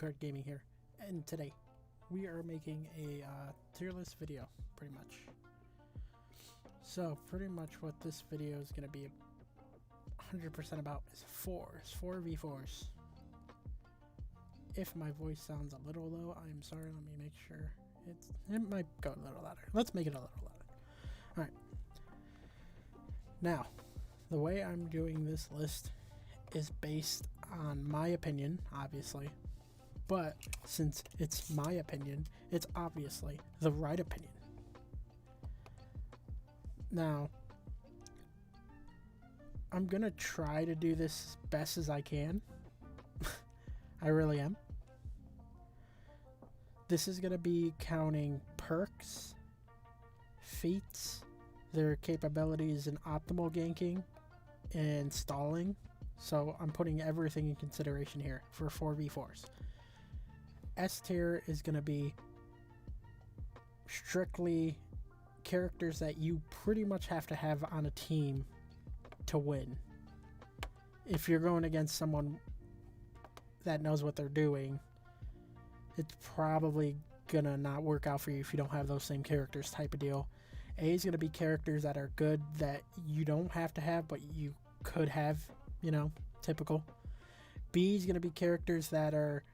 Card Gaming here, and today we are making a tier list video, pretty much. So, pretty much what this video is going to be 100% about is 4v4s. If my voice sounds a little low, I'm sorry, let me make sure. It might go a little louder. Let's make it a little louder. Alright. Now, the way I'm doing this list is based on my opinion, obviously. But since it's my opinion, it's obviously the right opinion. Now, I'm gonna try to do this as best as I can. I really am. This is gonna be counting perks, feats, their capabilities in optimal ganking, and stalling. So I'm putting everything in consideration here for 4v4s. S tier is going to be strictly characters that you pretty much have to have on a team to win. If you're going against someone that knows what they're doing, it's probably going to not work out for you if you don't have those same characters type of deal. A is going to be characters that are good that you don't have to have, but you could have, you know, typical. B is going to be characters that are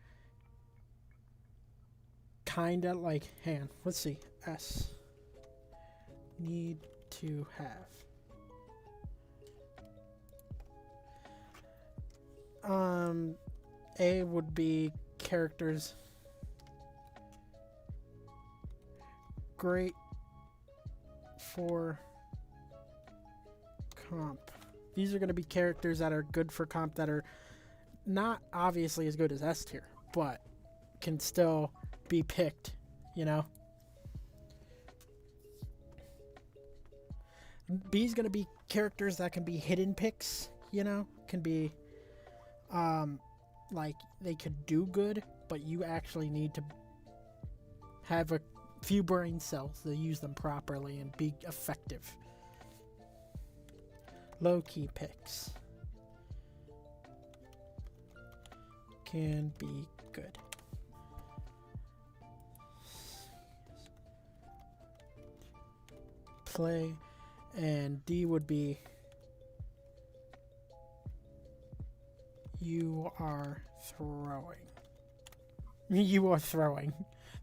kind of like, hang on, let's see. S, need to have. A would be characters great for comp. These are going to be characters that are good for comp, that are not obviously as good as S tier, but can still be picked, you know. B is going to be characters that can be hidden picks, you know, can be like they could do good, but you actually need to have a few brain cells to use them properly and be effective. Low-key picks can be good. Play, and D would be you are throwing. You are throwing.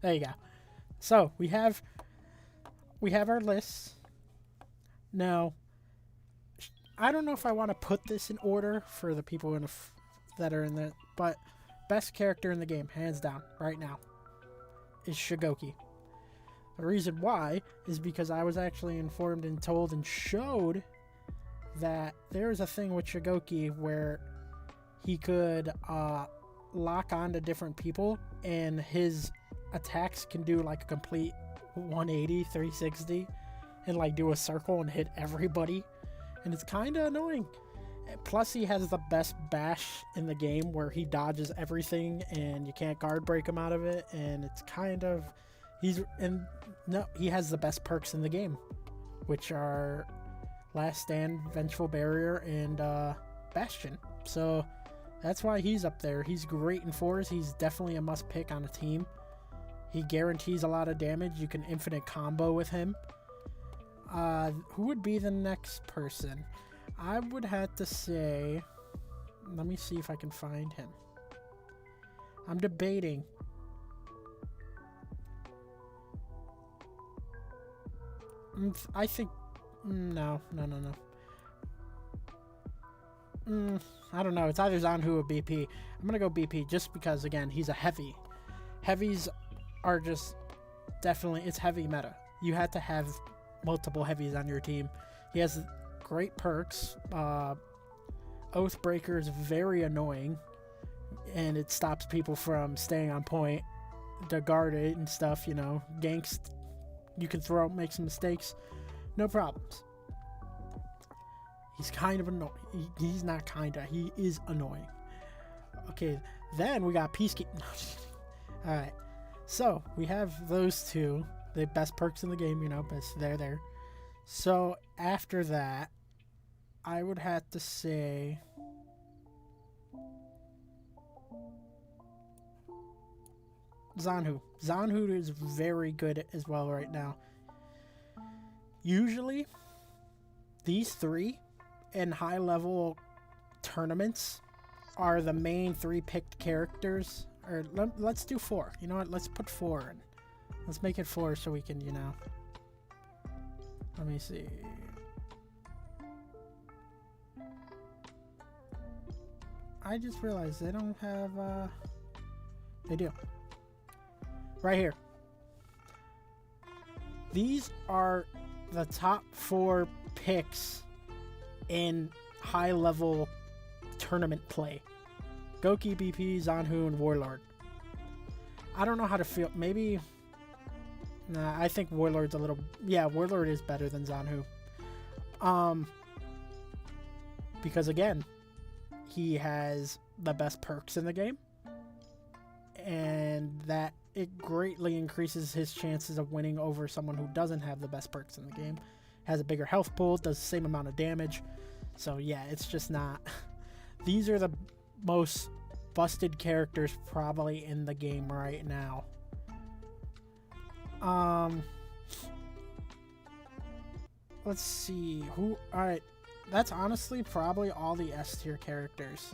There you go. So we have our lists. Now, I don't know if I want to put this in order for the people that are in there, but best character in the game, hands down, right now, is Shigoki. The reason why is because I was actually informed and told and showed that there's a thing with Shigoki where he could lock on to different people, and his attacks can do like a complete 180, 360, and like do a circle and hit everybody. And it's kind of annoying. Plus, he has the best bash in the game where he dodges everything and you can't guard break him out of it. And it's kind of... he has the best perks in the game, which are Last Stand, Vengeful Barrier, and Bastion. So that's why he's up there. He's great in 4s. He's definitely a must pick on a team. He guarantees a lot of damage. You can infinite combo with him. Who would be the next person? I would have to say, let me see if I can find him. I'm debating. I think, no. I don't know. It's either Zanhu or BP. I'm going to go BP just because, again, he's a heavy. Heavies are just definitely, it's heavy meta. You had to have multiple heavies on your team. He has great perks. Oathbreaker is very annoying, and it stops people from staying on point to guard it and stuff, you know. Ganks, you can throw, make some mistakes, no problems. He's kind of annoying. He's not kinda, he is annoying. Okay, then we got Peacekeeper. Alright, so we have those two, the best perks in the game, you know, but they're there. So after that, I would have to say Zanhu. Zanhu is very good as well right now. Usually, these three in high-level tournaments are the main 3 picked characters. Or let's do 4. You know what? Let's put 4 in. Let's make it 4 so we can, you know. Let me see. I just realized they don't have, they do. Right here. These are the top 4 picks in high-level tournament play. Goki, BP, Zanhu, and Warlord. I don't know how to feel. Maybe... Nah, I think Warlord's a little... Yeah, Warlord is better than Zanhu. Because, again, he has the best perks in the game. And that it greatly increases his chances of winning over someone who doesn't have the best perks in the game. Has a bigger health pool, does the same amount of damage. So, yeah, it's just not... These are the most busted characters probably in the game right now. Let's see who. All right, that's honestly probably all the S tier characters.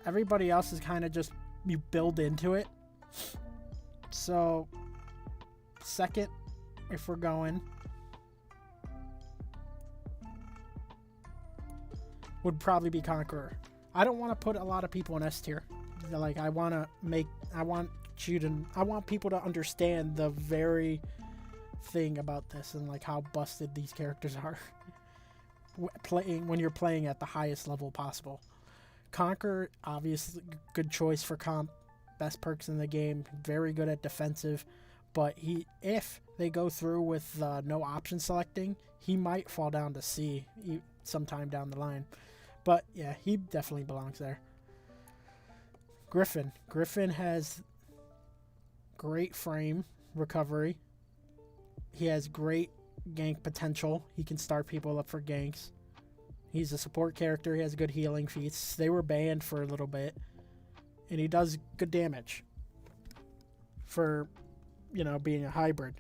Everybody else is kind of just you build into it. So second, if we're going, would probably be Conqueror. I don't want to put a lot of people in S tier. Like I want people to understand the very thing about this and like how busted these characters are when you're playing at the highest level possible. Conqueror, obviously good choice for comp, best perks in the game, very good at defensive, but if they go through with no option selecting, he might fall down to C sometime down the line. But yeah, he definitely belongs there. Griffin. Griffin has great frame recovery. He has great gank potential. He can start people up for ganks. He's a support character. He has good healing feats. They were banned for a little bit. And he does good damage for, you know, being a hybrid.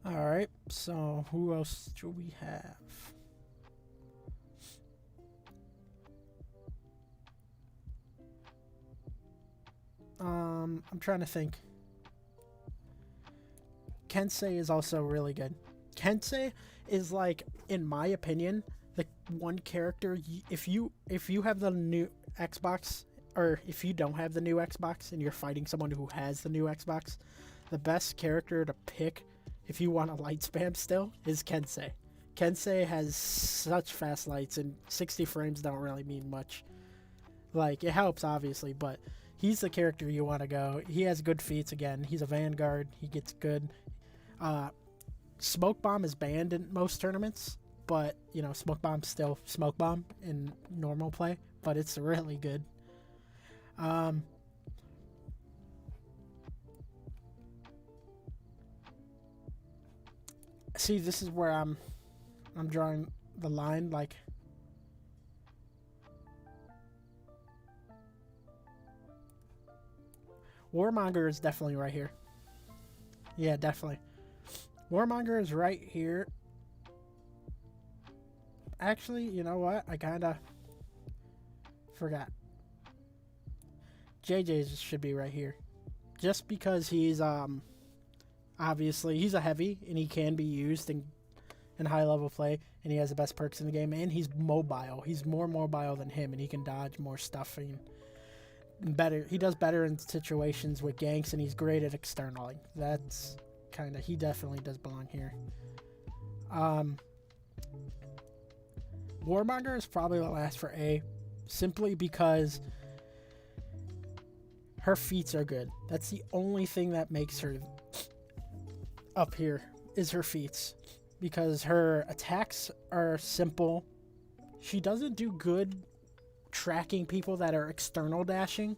Alright, so who else do we have? I'm trying to think. Kensei is also really good. Kensei is like, in my opinion, the one character, if you have the new Xbox, or if you don't have the new Xbox and you're fighting someone who has the new Xbox, the best character to pick if you want a light spam still is Kensei. Kensei has such fast lights, and 60 frames don't really mean much. Like, it helps obviously, but he's the character you want to go. He has good feats again. He's a Vanguard. He gets good. Smoke Bomb is banned in most tournaments, but, you know, Smoke Bomb's still Smoke Bomb in normal play, but it's really good. See, this is where I'm drawing the line, like, Warmonger is definitely right here. Yeah, definitely. Warmonger is right here. Actually, you know what? I kind of forgot. JJ should be right here. Just because he's, obviously, he's a heavy, and he can be used in high-level play, and he has the best perks in the game, and he's mobile. He's more mobile than him, and he can dodge more stuff, and better. He does better in situations with ganks, and he's great at externaling. That's kind of, he definitely does belong here. Warmonger is probably the last for A, simply because her feats are good. That's the only thing that makes her up here, is her feats, because her attacks are simple. She doesn't do good tracking people that are external dashing,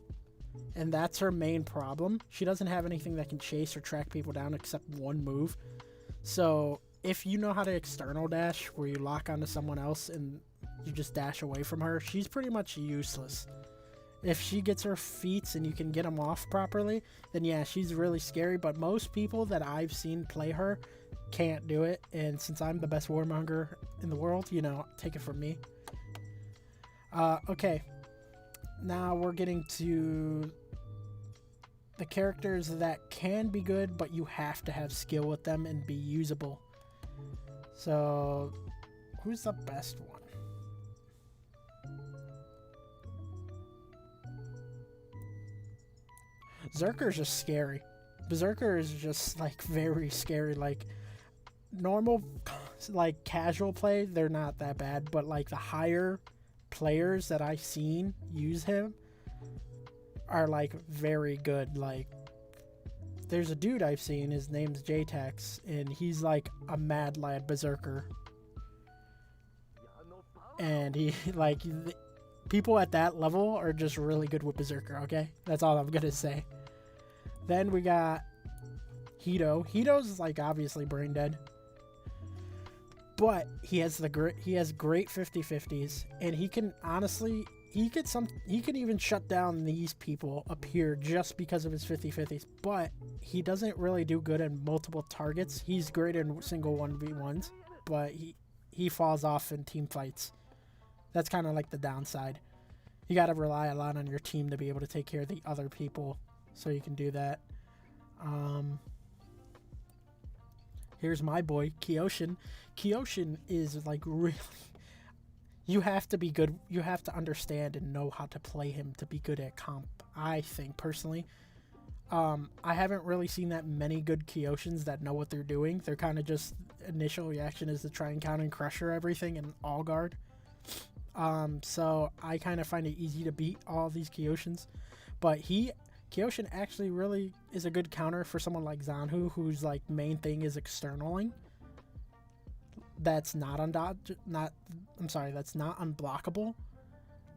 and that's her main problem. She doesn't have anything that can chase or track people down except one move. So if you know how to external dash, where you lock onto someone else and you just dash away from her, she's pretty much useless If she gets her feats and you can get them off properly, then yeah, she's really scary. But most people that I've seen play her can't do it. And since I'm the best warmonger in the world, you know, take it from me. Okay. Now we're getting to the characters that can be good, but you have to have skill with them and be usable. So, who's the best one? Berserker is just scary. Berserker is just like very scary. Like normal, like casual play, they're not that bad. But like the higher players that I've seen use him are like very good. Like there's a dude I've seen. His name's JTax, and he's like a mad lad berserker. And he like people at that level are just really good with berserker. Okay, that's all I'm gonna say. Then we got Hito. Hito's like obviously brain dead, but he has great 50/50s, and he can honestly he can even shut down these people up here just because of his 50/50s. But he doesn't really do good in multiple targets. He's great in single 1v1s, but he falls off in team fights. That's kind of like the downside. You got to rely a lot on your team to be able to take care of the other people. So you can do that. Here's my boy, Kyoshin. Kyoshin is like really... You have to be good. You have to understand and know how to play him to be good at comp, I think, personally. I haven't really seen that many good Kyoshins that know what they're doing. They're kind of just... Initial reaction is to try and counter and crusher everything and all guard. So I kind of find it easy to beat all these Kyoshins. But Kyoshin actually really is a good counter for someone like Zanhu, whose like main thing is externaling. That's not unblockable.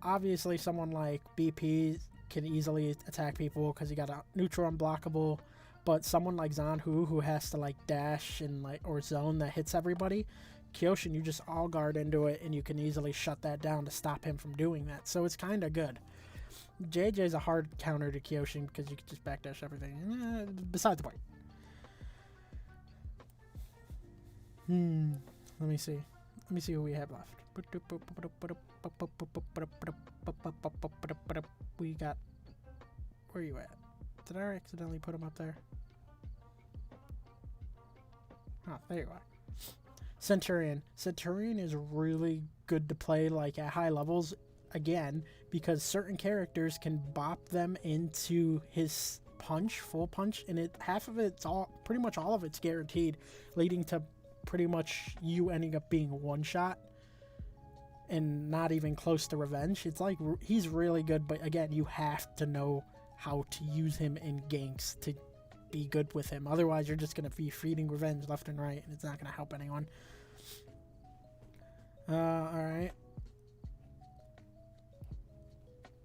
Obviously, someone like BP can easily attack people because he got a neutral unblockable. But someone like Zanhu, who has to like dash and like or zone that hits everybody, Kyoshin, you just all guard into it and you can easily shut that down to stop him from doing that. So it's kind of good. JJ's a hard counter to Kyoshin because you can just backdash everything. Besides the point. Let me see. Let me see who we have left. We got... Where are you at? Did I accidentally put him up there? Oh, there you are. Centurion. Centurion is really good to play like at high levels. Again, because certain characters can bop them into his punch, full punch, and pretty much all of it's guaranteed, leading to pretty much you ending up being one shot and not even close to revenge. It's like he's really good, but again, you have to know how to use him in ganks to be good with him. Otherwise, you're just going to be feeding revenge left and right, and it's not going to help anyone. Alright.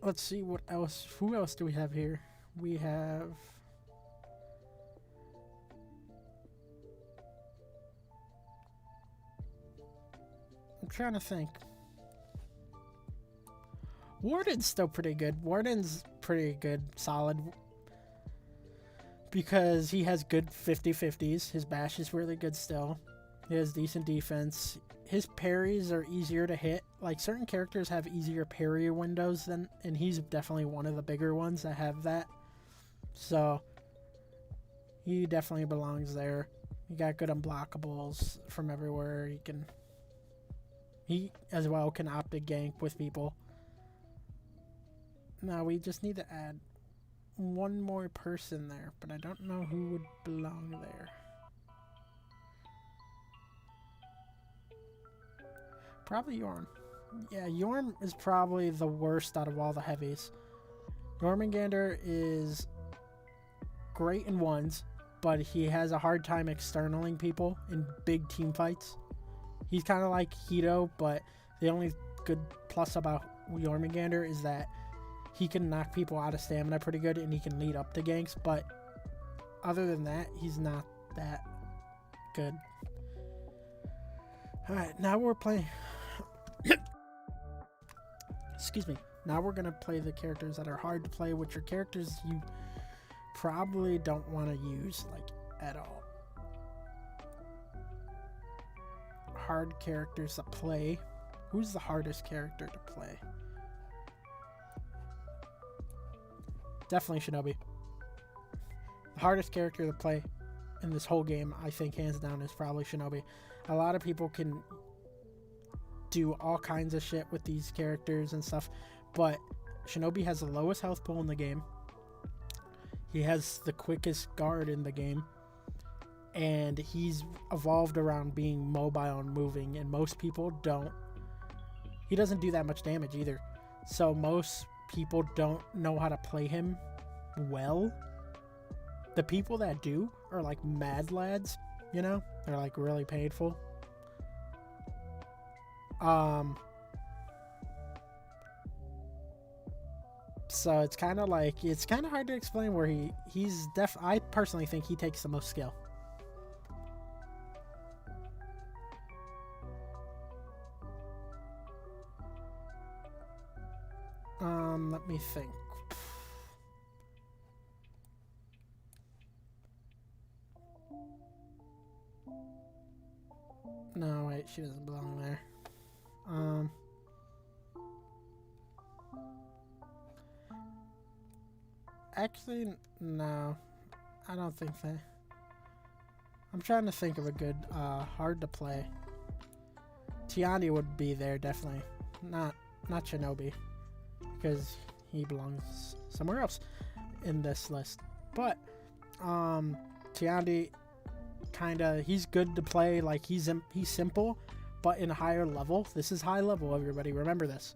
Let's see what else. Who else do we have here? We have... I'm trying to think. Warden's still pretty good. Warden's pretty good, solid. Because he has good 50/50s. His bash is really good still. He has decent defense. His parries are easier to hit. Like, certain characters have easier parry windows than, and he's definitely one of the bigger ones that have that. So, he definitely belongs there. He got good unblockables from everywhere. He as well can opt to gank with people. Now, we just need to add one more person there, but I don't know who would belong there. Probably Yorm. Yeah, Yorm is probably the worst out of all the heavies. Jormungandr is great in ones, but he has a hard time externaling people in big team fights. He's kind of like Hito, but the only good plus about Jormungandr is that he can knock people out of stamina pretty good, and he can lead up to ganks, but other than that, he's not that good. Alright, now we're playing... Excuse me. Now we're going to play the characters that are hard to play, which are characters you probably don't want to use, like, at all. Hard characters to play. Who's the hardest character to play? Definitely Shinobi. The hardest character to play in this whole game, I think, hands down, is probably Shinobi. A lot of people can do all kinds of shit with these characters and stuff, but Shinobi has the lowest health pool in the game. He has the quickest guard in the game, and he's evolved around being mobile and moving, and most people don't. He doesn't do that much damage either, so most people don't know how to play him well. The people that do are like mad lads, you know? They're like really painful. So it's kind of like, it's kind of hard to explain where I personally think he takes the most skill. Let me think. No, wait, she doesn't belong there. Actually, no. I don't think that. I'm trying to think of a good, hard to play. Tiandi would be there, definitely. Not Shinobi, because he belongs somewhere else in this list. But, Tiandi, kinda, he's good to play. Like, he's simple, but in a higher level. This is high level, everybody. Remember this.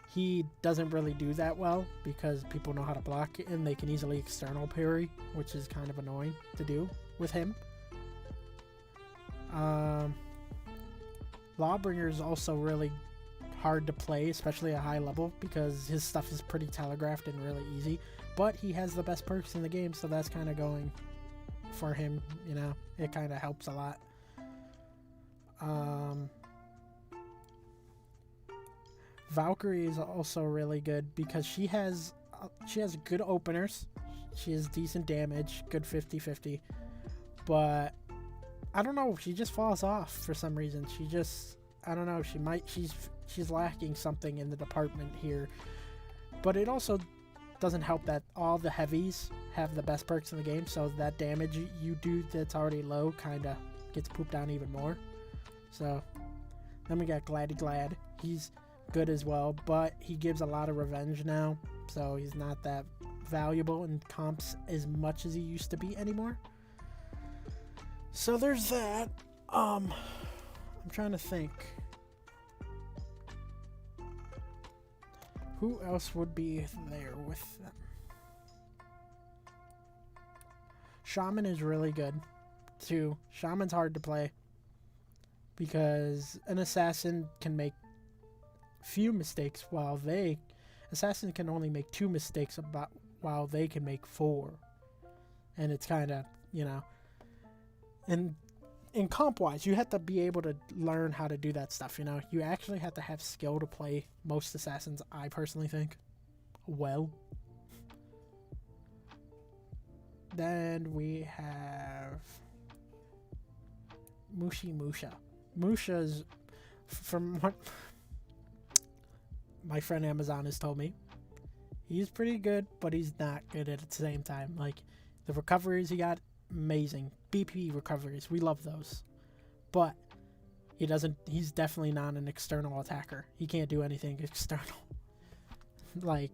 He doesn't really do that well because people know how to block it, and they can easily external parry, which is kind of annoying to do with him. Lawbringer is also really hard to play, especially at high level, because his stuff is pretty telegraphed and really easy. But he has the best perks in the game, so that's kind of going for him, you know. It kind of helps a lot. Valkyrie is also really good because she has good openers. She has decent damage, good 50-50. But I don't know, she just falls off for some reason. I don't know, she's lacking something in the department here. But it also doesn't help that all the heavies have the best perks in the game, so that damage you do that's already low kind of gets pooped down even more. So then we got Glad. He's good as well, but he gives a lot of revenge now, so he's not that valuable in comps as much as he used to be anymore. So there's that. I'm trying to think. Who else would be there with them? Shaman is really good, too. Shaman's hard to play because an assassin can make few mistakes while assassin can only make 2 mistakes while they can make 4. And it's kind of, you know, and in comp wise, you have to be able to learn how to do that stuff, you know. You actually have to have skill to play most assassins, I personally think. Well, then we have Musha. Musha's, from what my friend Amazon has told me, he's pretty good, but he's not good at the same time. Like, the recoveries he got, amazing. BP recoveries, we love those. But he's definitely not an external attacker. He can't do anything external. Like,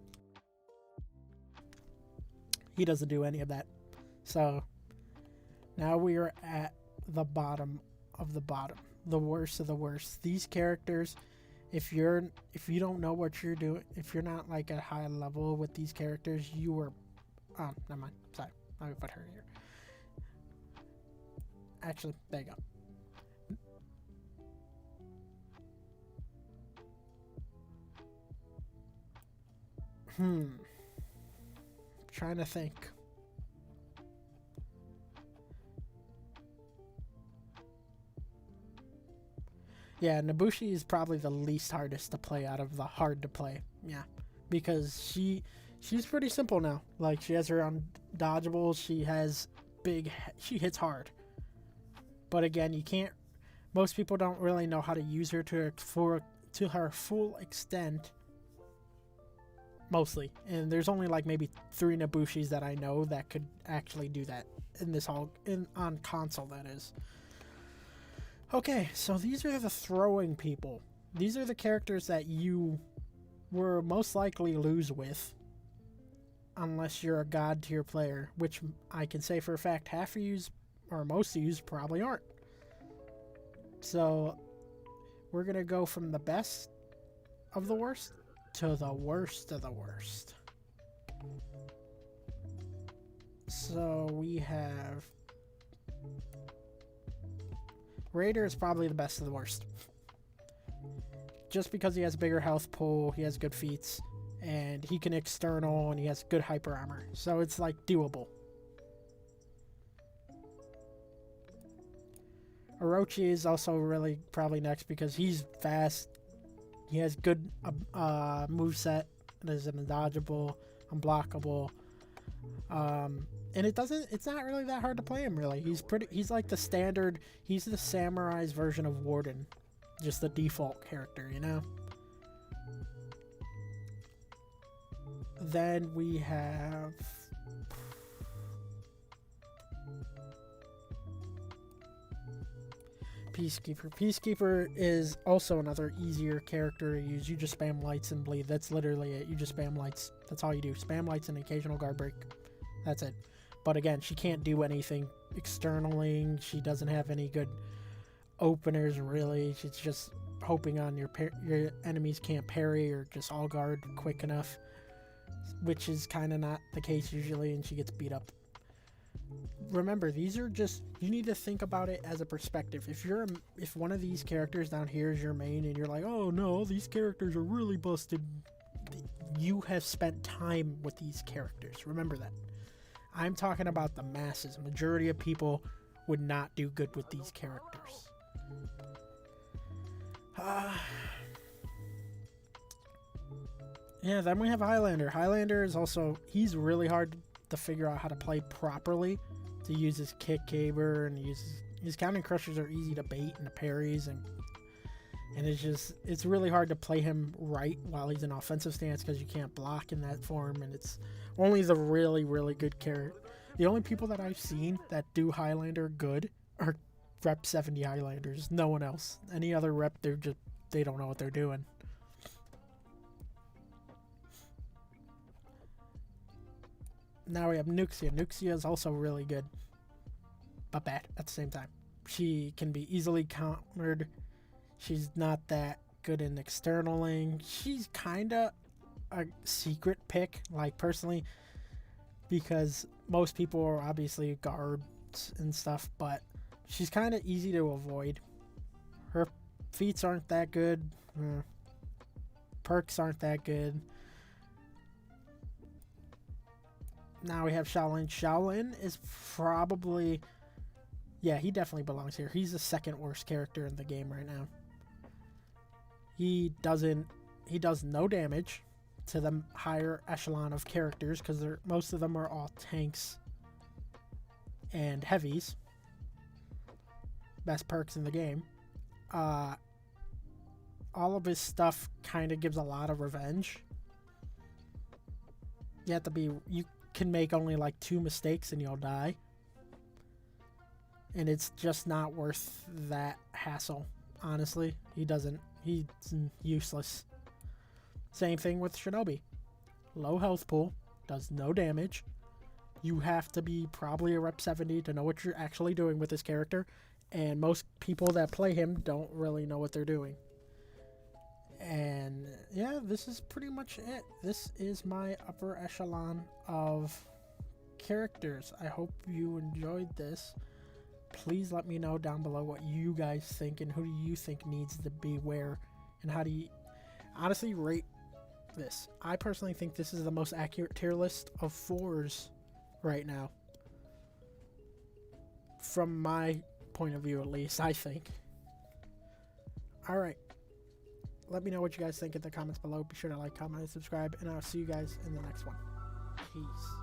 he doesn't do any of that. So, now we are at the bottom of the bottom. The worst of the worst. These characters, if you don't know what you're doing, if you're not like at high level with these characters, you are, never mind, sorry, let me put her here. Actually, there you go. Trying to think. Yeah, Nobushi is probably the least hardest to play out of the hard to play. Yeah, because she's pretty simple now. Like, she has her own dodgeable. She has she hits hard. But again, you can't. Most people don't really know how to use her to her full extent. Mostly, and there's only like maybe 3 Nobushis that I know that could actually do that on console. That is. Okay, so these are the throwing people. These are the characters that you will most likely lose with, unless you're a god tier player, which I can say for a fact half of yous or most of yous probably aren't. So we're gonna go from the best of the worst to the worst of the worst. So we have Raider is probably the best of the worst. Just because he has a bigger health pool, he has good feats, and he can external, and he has good hyper armor. So it's like doable. Orochi is also really probably next because he's fast. He has good moveset. There's an undodgeable, unblockable. And it's not really that hard to play him, really. He's like the standard, he's the samurai's version of Warden. Just the default character, you know? Then we have Peacekeeper. Peacekeeper is also another easier character to use. You just spam lights and bleed. That's literally it. You just spam lights. That's all you do. Spam lights and occasional guard break. That's it. But again, she can't do anything externally. She doesn't have any good openers, really. She's just hoping on your enemies can't parry or just all guard quick enough, which is kind of not the case usually, and she gets beat up. Remember, these are just, you need to think about it as a perspective. If one of these characters down here is your main and you're like, oh no, these characters are really busted, you have spent time with these characters. Remember that. I'm talking about the masses. Majority of people would not do good with these characters. Yeah, then we have Highlander. Highlander is also, he's really hard to figure out how to play properly, to use his kick caber, and his counting crushers are easy to bait and the parries, and it's really hard to play him right while he's in offensive stance because you can't block in that form, and it's only the really, really good character. The only people that I've seen that do Highlander good are Rep 70 Highlanders. No one else. Any other rep, they don't know what they're doing. Now we have Nuxia. Nuxia is also really good, but bad at the same time. She can be easily countered. She's not that good in externaling. She's kind of a secret pick, like, personally, because most people are obviously guards and stuff, but she's kind of easy to avoid. Her feats aren't that good. Perks aren't that good. Now we have Shaolin. Shaolin is probably, yeah, he definitely belongs here. He's the second worst character in the game right now. He does no damage to the higher echelon of characters because most of them are all tanks and heavies. Best perks in the game. All of his stuff kind of gives a lot of revenge. You can make only like 2 mistakes and you'll die. And it's just not worth that hassle, honestly. He's useless. Same thing with Shinobi. Low health pool, does no damage. You have to be probably a rep 70 to know what you're actually doing with this character. And most people that play him don't really know what they're doing. And yeah, this is pretty much it. This is my upper echelon of characters. I hope you enjoyed this. Please let me know down below what you guys think and who do you think needs to be where, and how do you honestly rate this. I personally think this is the most accurate tier list of 4s right now. From my point of view, at least, I think. Alright. let me know what you guys think in the comments below. Be sure to like, comment, and subscribe, and I'll see you guys in the next one. Peace.